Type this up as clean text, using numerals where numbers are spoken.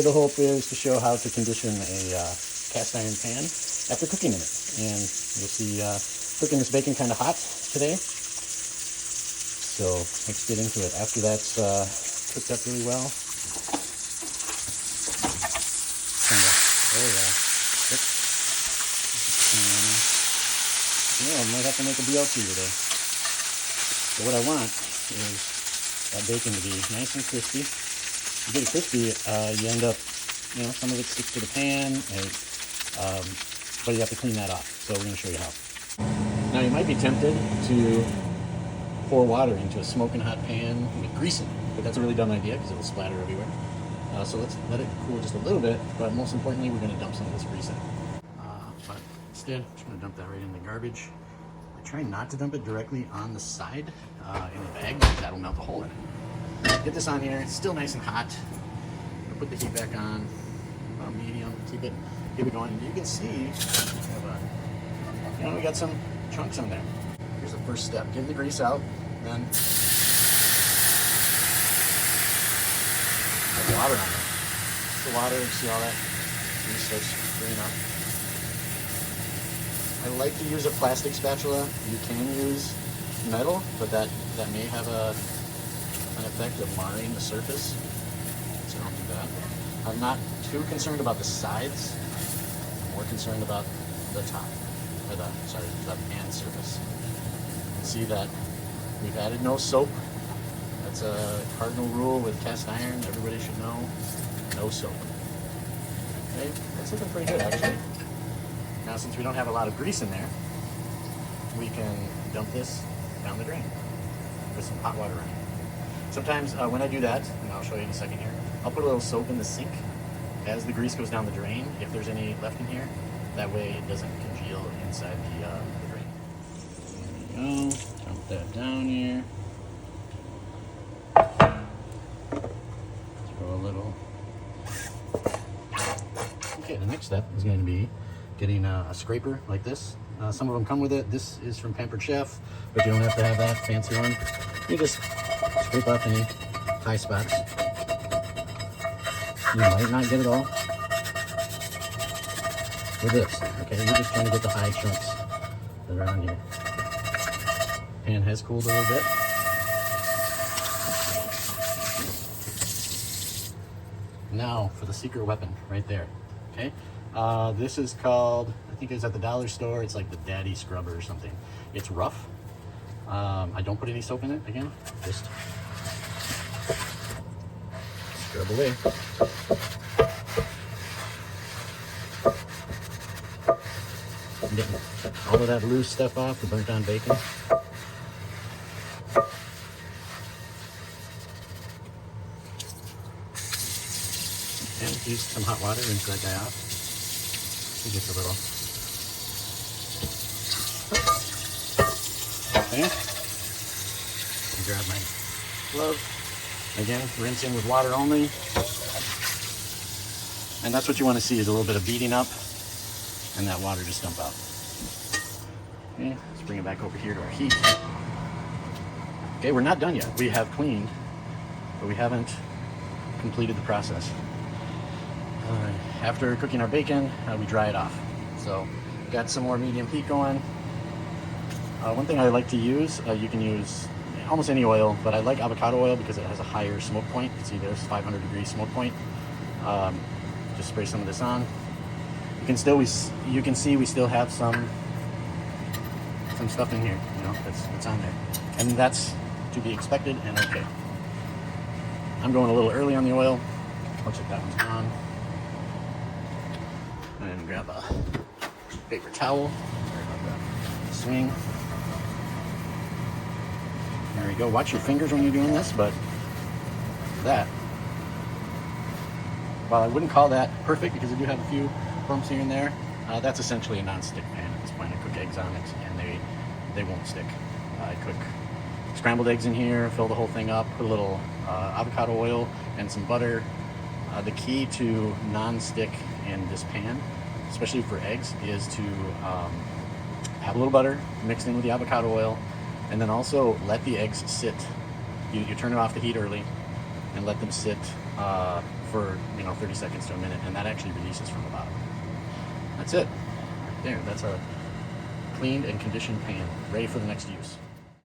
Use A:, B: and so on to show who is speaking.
A: the hope is to show how to condition a cast iron pan after cooking in it. And you'll see cooking this bacon kind of hot today. So let's get into it. After that's cooked up really well. Yeah, I might have to make a BLT today. But what I want is that bacon to be nice and crispy. To get it crispy, you end up, some of it sticks to the pan, but you have to clean that off. So we're going to show you how. Now you might be tempted to pour water into a smoking hot pan with grease in it, but that's a really dumb idea because it will splatter everywhere. So let's let it cool just a little bit, but most importantly, we're going to dump some of this grease in. But instead, I'm just going to dump that right in the garbage. I try not to dump it directly on the side in the bag because that'll melt a hole in it. Get this on here. It's still nice and hot. I'll put the heat back on, medium. Keep it going. And you can see, we got some chunks on there. Here's the first step: getting the grease out. Then put water on it. The water. See all that grease starts spraying up. I like to use a plastic spatula. You can use metal, but that may have an effect of marring the surface. So don't do that. I'm not too concerned about the sides. I'm more concerned about the top, or the pan surface. You can see that we've added no soap. That's a cardinal rule with cast iron. Everybody should know, no soap. Okay, that's looking pretty good actually. Now, since we don't have a lot of grease in there, we can dump this down the drain with some hot water on it. Sometimes when I do that, and I'll show you in a second here, I'll put a little soap in the sink as the grease goes down the drain, if there's any left in here. That way it doesn't congeal inside the drain. There we go. Dump that down here. Throw a little. Okay, the next step is going to be getting a scraper like this. Some of them come with it. This is from Pampered Chef, but you don't have to have that fancy one. You just scrape off any high spots. You might not get it all with this. Okay, you're just trying to get the high chunks that are on here. Pan has cooled a little bit. Now for the secret weapon right there. Okay. This is called, I think it's at the dollar store, it's like the Daddy Scrubber or something. It's rough. I don't put any soap in it, again, just scrub away. I'm getting all of that loose stuff off, the burnt on bacon. And use some hot water, rinse that guy off. Just a little. Okay. Grab my glove. Again, rinsing with water only. And that's what you want to see, is a little bit of beating up and that water just dump out. Okay, let's bring it back over here to our heat. Okay, we're not done yet. We have cleaned, but we haven't completed the process. After cooking our bacon, we dry it off. So, got some more medium heat going. One thing I like to use, you can use almost any oil, but I like avocado oil because it has a higher smoke point. You can see there's 500 degree smoke point. Just spray some of this on. You can see we still have some stuff in here. That's on there, and that's to be expected and okay. I'm going a little early on the oil. Looks like that one's on. And grab a paper towel. Sorry about that. Swing. There we go. Watch your fingers when you're doing this, but that, while I wouldn't call that perfect because I do have a few bumps here and there, that's essentially a non-stick pan at this point. I cook eggs on it and they won't stick. I cook scrambled eggs in here, fill the whole thing up, put a little avocado oil and some butter. The key to non-stick in this pan, especially for eggs, is to have a little butter mixed in with the avocado oil, and then also let the eggs sit. You turn it off the heat early and let them sit for 30 seconds to a minute, and that actually releases from the bottom. That's it. There, that's a cleaned and conditioned pan, ready for the next use.